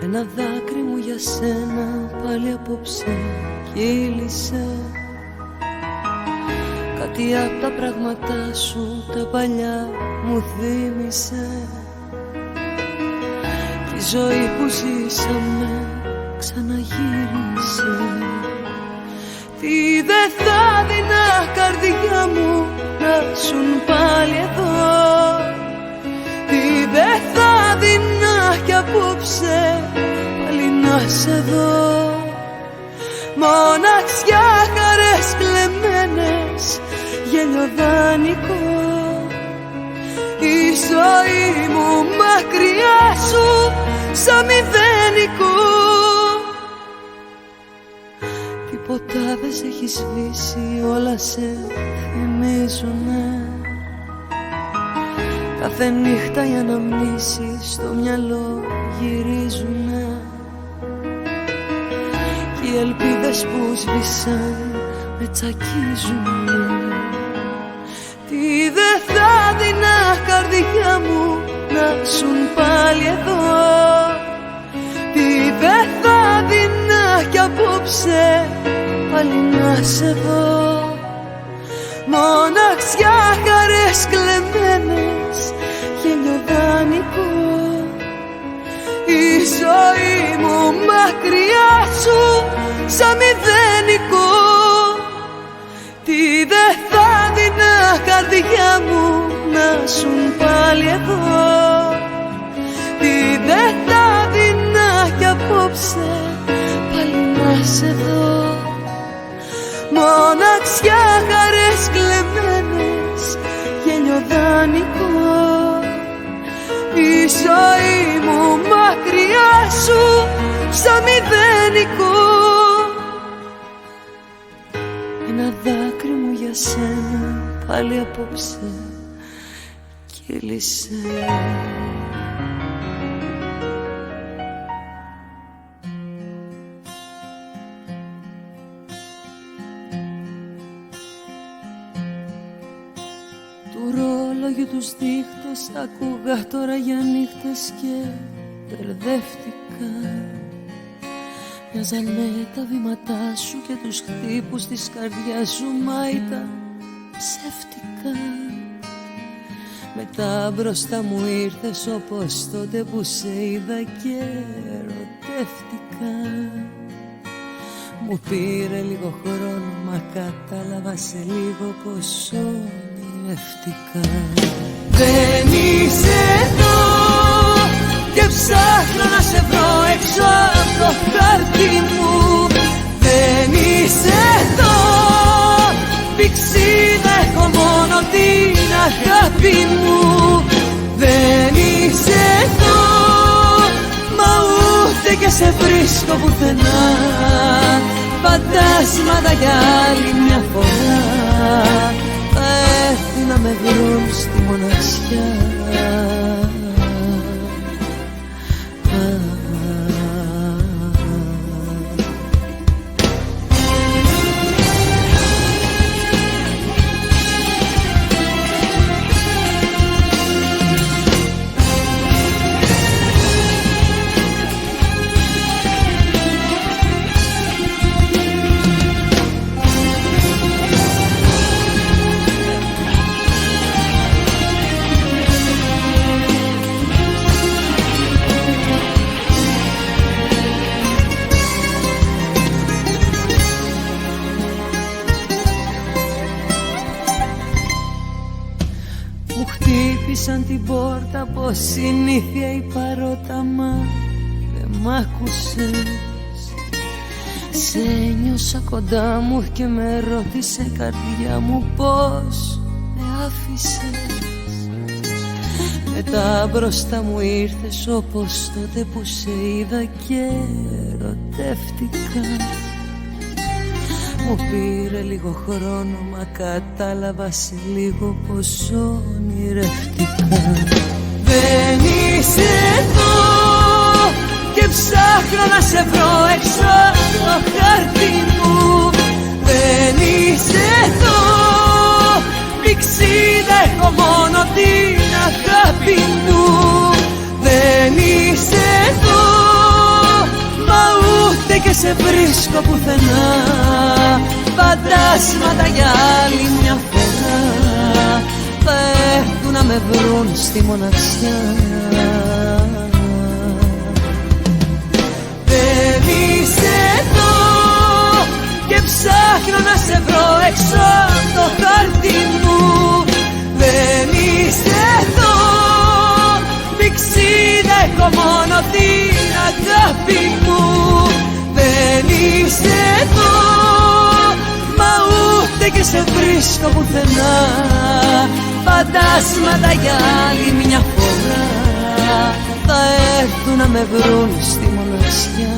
Ένα δάκρυ μου για σένα πάλι απόψε κύλησε. Κάτι απ' τα πράγματά σου τα παλιά μου θύμισε. Τη ζωή που ζήσαμε ξαναγύρισε. Τι δεν θα δεινά καρδιά μου να σουν πάλι εδώ. Τι δεν θα δεινά κι απόψε πάλι να σε δω. Μοναξιά, χαρές κλεμμένες, γέλιο δανεικό. Η ζωή μου μακριά σου σαν μηδενικό. Τίποτα δεν σε έχει σβήσει, όλα σε θυμίζουνε. Κάθε νύχτα οι αναμνήσεις στο μυαλό γυρίζουνε. Κι οι ελπίδες που σβήσαν με τσακίζουνε. Τι δεν θα δεινά καρδιά μου να σουν πάλι εδώ. Τι δεν θα δεινά κι απόψε πάλι να σε δω. μοναξιά, χαρές κλεμμένες, γελιοδάνικο. Η ζωή μου μακριά σου σαν μηδενικό. Τι δε θα δίνα καρδιά μου να σουν πάλι εδώ. Τι δε θα δίνα κι απόψε πάλι να σε δω. Μοναξιά, χαρές κλεμμένες, γελιοδάνικο. Η ζωή μου μακριά σου σαν μηδενικό. Ένα δάκρυ μου για σένα πάλι απόψε κύλησε. Τους δείχτες ακούγα τώρα για νύχτες και μπερδεύτηκα. Μοιάζαν με τα βήματά σου και τους χτύπους της καρδιάς σου, μα ήταν ψεύτικα. Μετά μπροστά μου ήρθες όπως τότε που σε είδα και ερωτεύτηκα. Μου πήρε λίγο χρόνο μα κατάλαβα σε λίγο πως ονειρεύτηκα. Δεν είσαι εδώ και ψάχνω να σε βρω έξω από το χάρτη μου. Δεν είσαι εδώ, πηξίδα έχω μόνο την αγάπη μου. Δεν είσαι εδώ, μα ούτε και σε βρίσκω πουθενά. Φαντάσματα για άλλη μια φορά θα έρθουν να με βρουν στη μοναξιά. Σαν την πόρτα πως συνήθεια η παρότα, μα δεν μ' άκουσες. Σε νιώσα κοντά μου και με ρώτησε καρδιά μου πως με άφησες. Μετά μπροστά μου ήρθες όπως τότε που σε είδα και ερωτεύτηκα. Μου πήρε λίγο χρόνο μα κατάλαβα σε λίγο πως ονειρεύτηκα. Δεν είσαι εδώ και ψάχνω να σε βρω έξω από το χάρτη μου. Δεν είσαι εδώ, πηξίδα έχω μόνο την αγάπη μου. Δεν είσαι εδώ, μα ούτε και σε βρίσκω πουθενά. Φαντάσματα για άλλη μια φορά θα έρθουν να με βρουν στη μοναξιά. Δεν είσαι εδώ και ψάχνω να σε βρω έξω από το χάρτη μου. Δεν είσαι εδώ, πηξίδα έχω μόνο την αγάπη μου. Δεν είσαι εδώ, μα ούτε και σε βρίσκω πουθενά. Φαντάσματα για άλλη μια φορά θα έρθουν να με βρουν στη μοναξιά.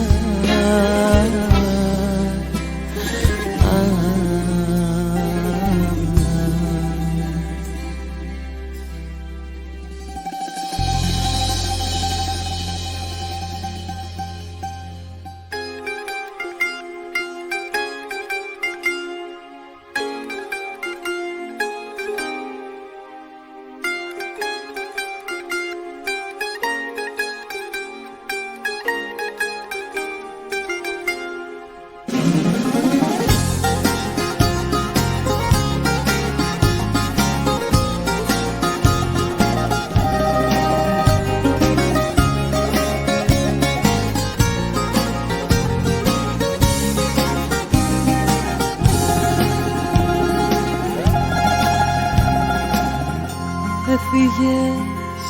Έφυγες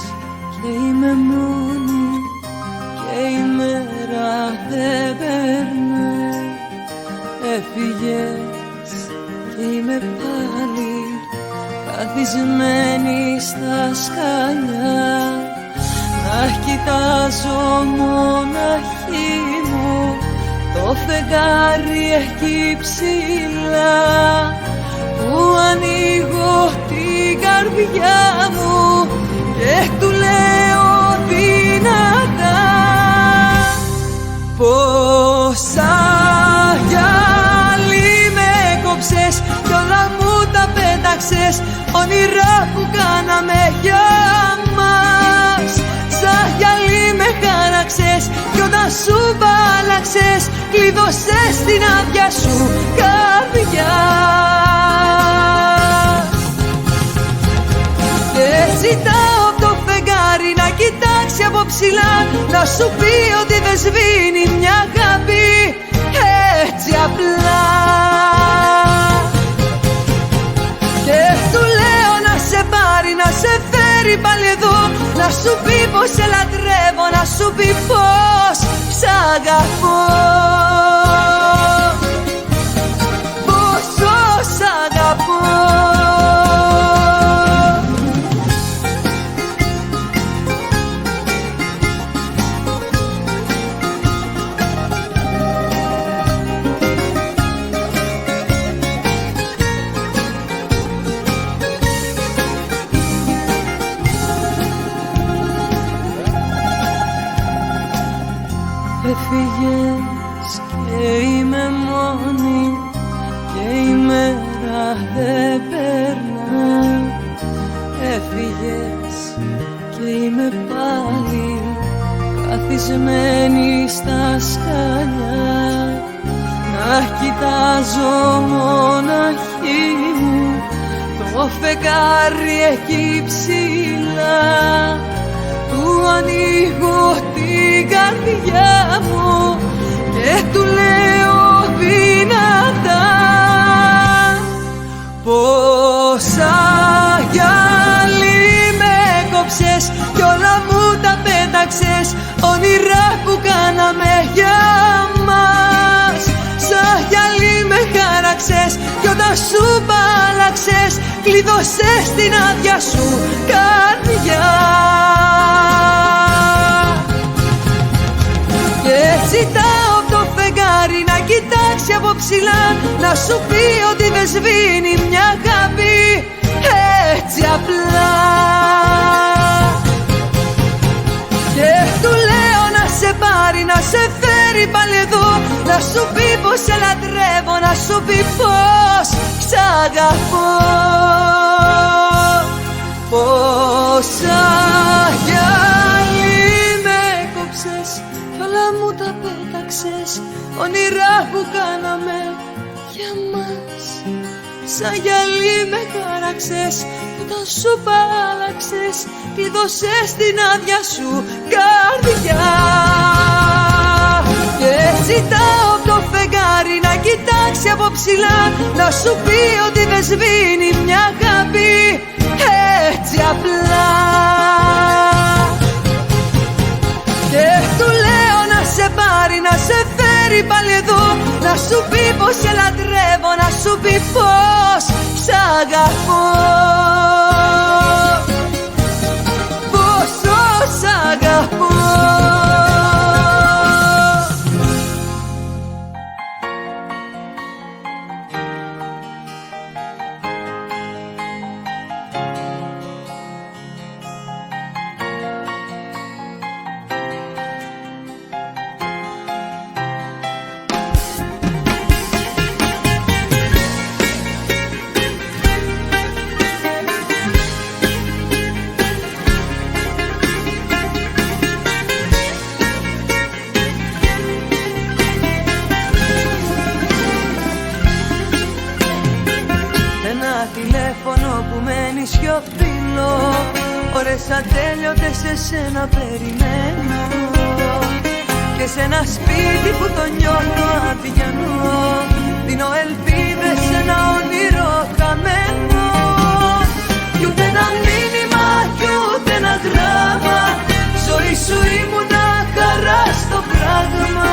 και είμαι μόνη και η μέρα δεν περνάει. Έφυγες και είμαι πάλι καθισμένη στα σκαλιά. Να κοιτάζω μοναχή μου το φεγγάρι εκεί ψηλά, που ανοίγω την καρδιά μου και του λέω δυνατά πως αγιάλι με κόψες κι όλα μου τα πέταξες, όνειρα που κάναμε για μας. Σαν γυαλί με χάραξες κι όταν σου μπάλαξες κλείδωσες την άδεια σου καρδιά. Και ζητάω απ' το φεγγάρι να κοιτάξει από ψηλά, να σου πει ότι δεν σβήνει μια αγάπη έτσι απλά. Και του λέω να σε πάρει, να σε φέρει πάλι εδώ, να σου πει πως σε λατρεύω, να σου πει πως σ' αγαπώ, πόσο σ' αγαπώ. Έφυγες και είμαι μόνη και η μέρα δεν περνάει. Έφυγες και είμαι πάλι καθισμένη στα σκαλιά. Να κοιτάζω μοναχή μου το φεγγάρι εκεί ψηλά, του ανοίγω την καρδιά μου και του λέω δυνατά πως αγιάλι με κόψες κι όλα μου τα πέταξες, όνειρα που κάναμε για μας. Σαν γυαλί με χάραξες κι όταν σου μπάλαξες κλείδωσες την άδεια σου καρδιά. Και ζητάω απ' το φεγγάρι να κοιτάξει από ψηλά, να σου πει ότι δεν σβήνει μια αγάπη έτσι απλά. Και του λέω να σε πάρει, να σε φέρει πάλι εδώ, να σου πει πως σε λατρεύω, να σου πει πως σ' αγαπώ, πως αγιάλι με κόψες κι όλα μου τα πέταξες, όνειρα που κάναμε για μας. Σαν γυαλί με χάραξες κι όταν σου πάλαξες κλείδωσες την άδεια σου καρδιά. Και ζητάω απ' το φεγγάρι να κοιτάξει από ψηλά, να σου πει ότι δεν σβήνει μια αγάπη έτσι απλά. Και του λέω να σε πάρει, να σε φέρει πάλι εδώ, να σου πει πως σε λατρεύω, να σου πει πως σ' αγαπώ, πόσο σ' αγαπώ. Τηλέφωνο που μένει σιωπηλό, ώρες ατέλειωτες σε σένα περιμένω, και σε ένα σπίτι που το νιώθω αδιανό δίνω ελπίδες σε ένα όνειρο χαμένο. Κι ούτε ένα μήνυμα πράγμα.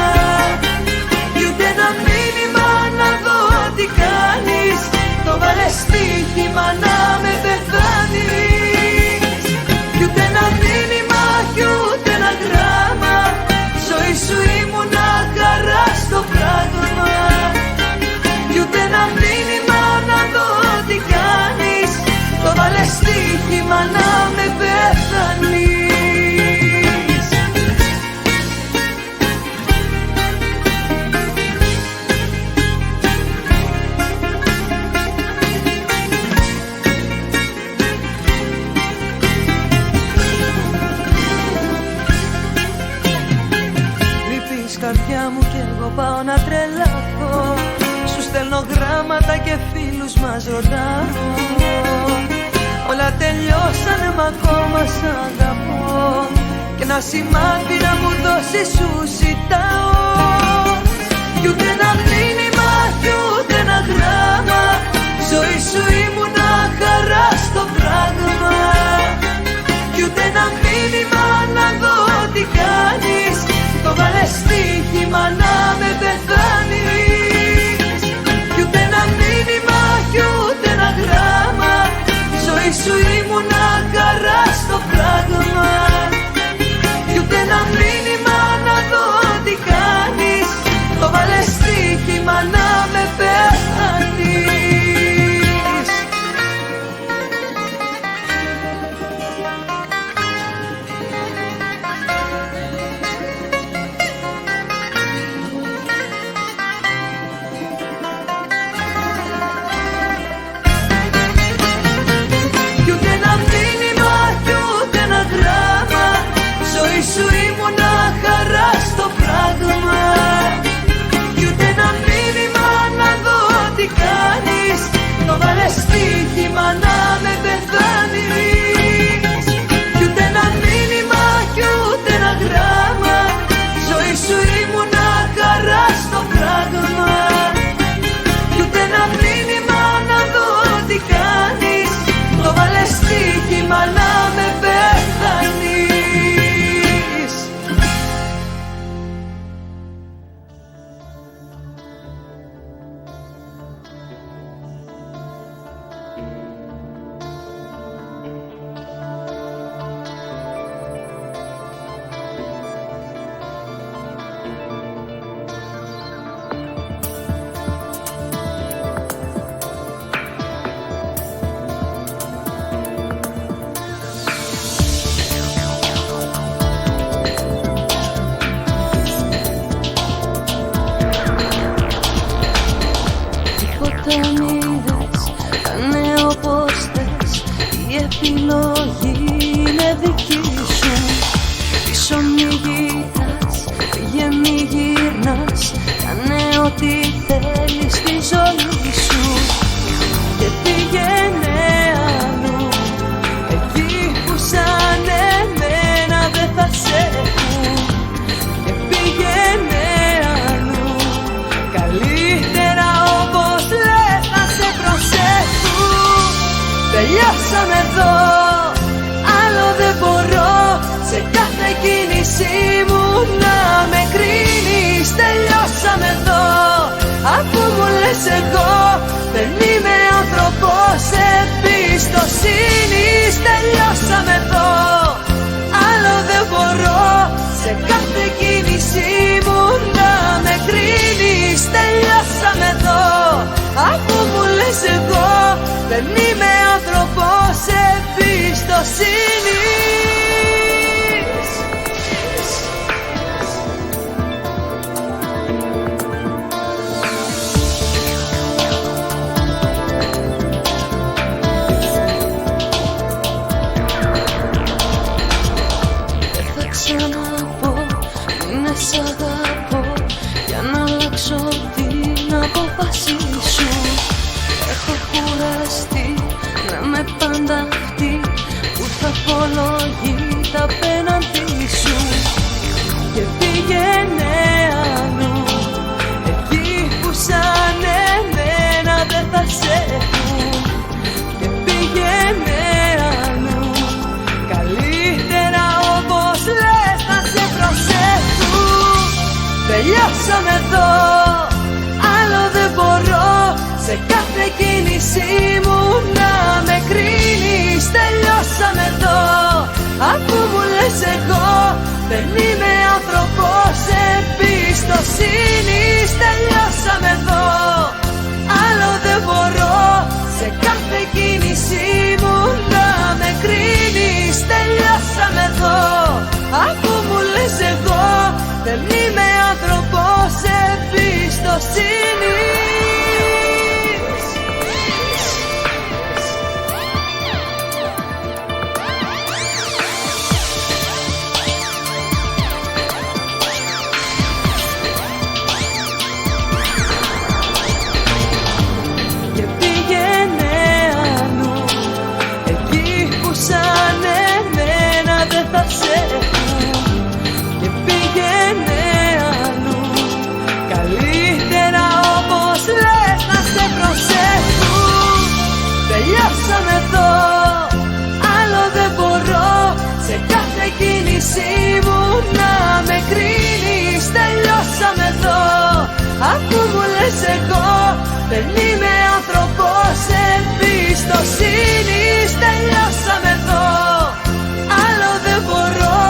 Κι ούτε ένα μήνυμα να δω τι κάνεις. Το βάλες στοίχημα να με πεθάνεις. Κι ούτε ένα μήνυμα κι ούτε ένα γράμμα. Ζωή σου ήμουνα χαρά στο πράγμα. Κι ούτε ένα μήνυμα να δω τι κάνεις. Το βάλες στοίχημα να με πεθάνεις. Καρδιά μου κι εγώ πάω να τρελαθώ. Σου στέλνω γράμματα και φίλους μας ρωτάω. Όλα τελειώσανε μ' ακόμα σ' αγαπώ. Και ένα σημάδι να μου δώσεις σου ζητάω. Κι ούτε ένα μήνυμα κι ούτε ένα γράμμα. Ζωή σου ήμουνα χαρά στο πράγμα. Κι ούτε ένα μήνυμα να δω τι κάνεις. Το βάλες στοίχημα να με πεθάνεις. Κι ούτε ένα μήνυμα κι ούτε ένα γράμμα. Ζωή σου ήμουνα χαρά στο πράγμα. Κι ούτε ένα μήνυμα να δω τι κάνεις. Το βάλες στοίχημα να με πεθάνεις. Σου ήμουνα χαρά στο πράγμα. Κι ούτε ένα μήνυμα να δω τι κάνεις. Το βάλες στοίχημα να με πεθάνεις. Κι ούτε ένα μήνυμα κι ούτε ένα γράμμα. Ζωή σου ήμουνα χαρά στο πράγμα. Κι ούτε ένα μήνυμα να δω τι κάνεις. Το βάλες στοίχημα να με πεθάνεις. Κάνε όπως θες, η επιλογή είναι δική σου. Πίσω μη γυρνάς, φύγε μη γυρνάς. Κάνε ό,τι θέλεις στη ζωή σου. Και πήγαινε αλλού, εκεί που σαν εμένα δεν θα σε έχουν. Και πήγαινε αλλού, καλύτερα όπως λες να σε προσέχουν. Τελειώσαμε εδώ, άλλο δεν μπορώ. Σε κάθε κίνησή μου να με κρίνεις. Τελειώσαμε εδώ, αφού μου λες εγώ δεν είμαι άνθρωπος εμπιστοσύνης. Τελειώσαμε εδώ, άλλο δεν μπορώ. Σε κάθε κίνησή μου να με κρίνεις. Τελειώσαμε εδώ, αφού μου λες εγώ δεν είμαι άνθρωπος εμπιστοσύνης. Δεν θα ξαναπώ, είναι σ' αγαπώ. Για να αλλάξω την απόφαση σου. Έχω κουραστεί να με πάντα αυτή που θα πω τελειώσαμε εδώ. Άλλο δεν μπορώ, σε κάθε κίνησή μου να με κρίνεις. Τελειώσαμε εδώ, αφού μου λες εγώ δεν είμαι άνθρωπος εμπιστοσύνης. Τελειώσαμε εδώ, άλλο δεν μπορώ, σε κάθε κίνησή μου να με κρίνεις. Τελειώσαμε εδώ, αφού μου λες εγώ δεν είμαι άνθρωπος εμπιστοσύνης. Και πήγαινε αλλού, εκεί που σαν εμένα δεν θα σε έχουν. Και πήγαινε αλλού, καλύτερα όπως λες να σε προσέχουν. Τελειώσαμε εδώ, άλλο δεν μπορώ, σε κάθε κίνησή μου να με κρίνεις. Τελειώσαμε εδώ, αφού μου λες εγώ δεν είμαι άνθρωπος εμπιστοσύνης. Τελειώσαμε εδώ, άλλο δεν μπορώ,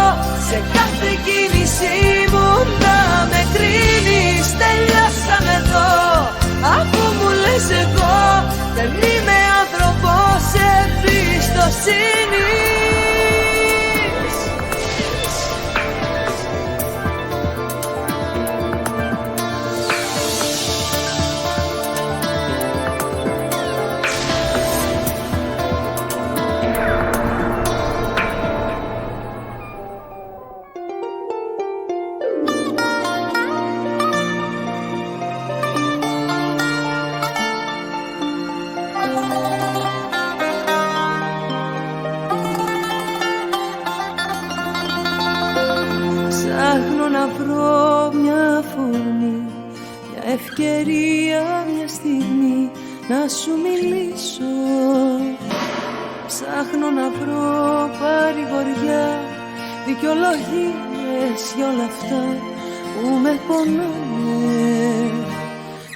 σε κάθε κίνησή μου να με κρίνεις. Τελειώσαμε εδώ, αφού μου λες εγώ δεν είμαι άνθρωπος εμπιστοσύνης. Ψάχνω να βρω μια φωνή, μια ευκαιρία, μια στιγμή να σου μιλήσω. Ψάχνω να βρω παρηγοριά, δικαιολογίες για όλα αυτά που με πονάνε.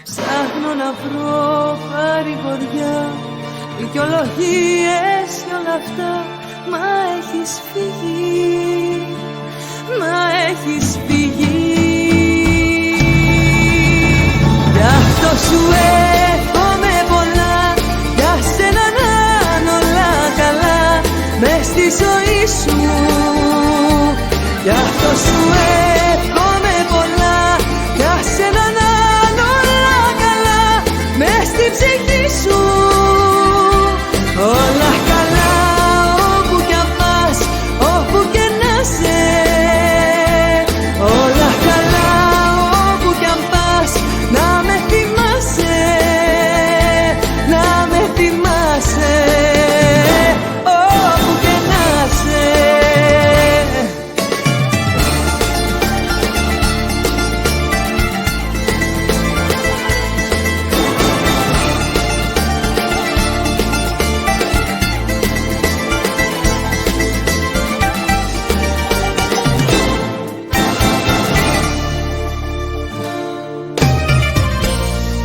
Ψάχνω να βρω παρηγοριά, δικαιολογίες για όλα αυτά, μα έχεις φύγει, μα έχεις φύγει. Γι' αυτό σου εύχομαι πολλά, για σένα να είναι όλα καλά μες στη ζωή σου. Γι' αυτό σου εύχομαι πολλά, για σένα να είναι όλα καλά μες στη ψυχή σου. Όλα καλά όπου κι αν πας, όπου και να σε. Όλα καλά όπου κι αν πας, να με θυμάσαι, να με θυμάσαι, όπου και να σε.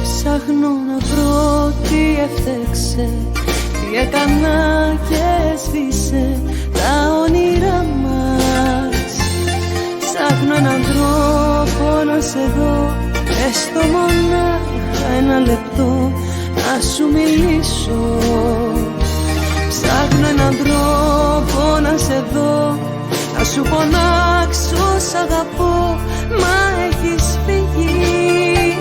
Ψάχνω να βρω τι έφτεξε, τι έκανα και σβήσε τα όνειρά μας. Ψάχνω έναν τρόπο να σε δω, έστω μονάχα ένα λεπτό να σου μιλήσω. Ψάχνω έναν τρόπο να σε δω, να σου φωνάξω σ' αγαπώ, μα έχεις φύγει,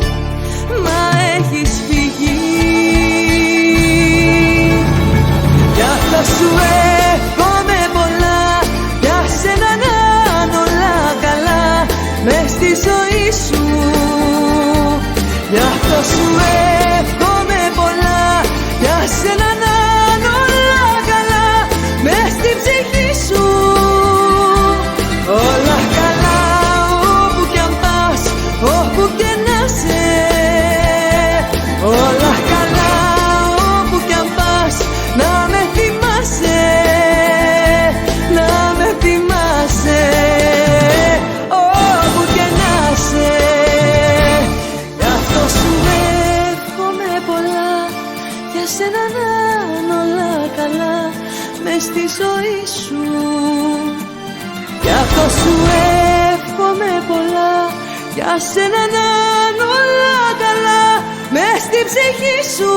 μα έχεις φύγει. Γι' αυτό σου εύχομαι πολλά, για σένα να είναι όλα καλά μες στη ζωή σου. Γι' αυτό σου εύχομαι πολλά, για σένα να είναι όλα καλά μες στη ψυχή σου. Όλα καλά όπου κι αν πας, όπου και να σε. Όλα καλά όπου κι αν πας, να με θυμάσαι, να με θυμάσαι, όπου και να σε. μες στη ζωή σου. Γι' αυτό σου εύχομαι πολλά, για σένα να είναι όλα καλά μες στη ψυχή σου.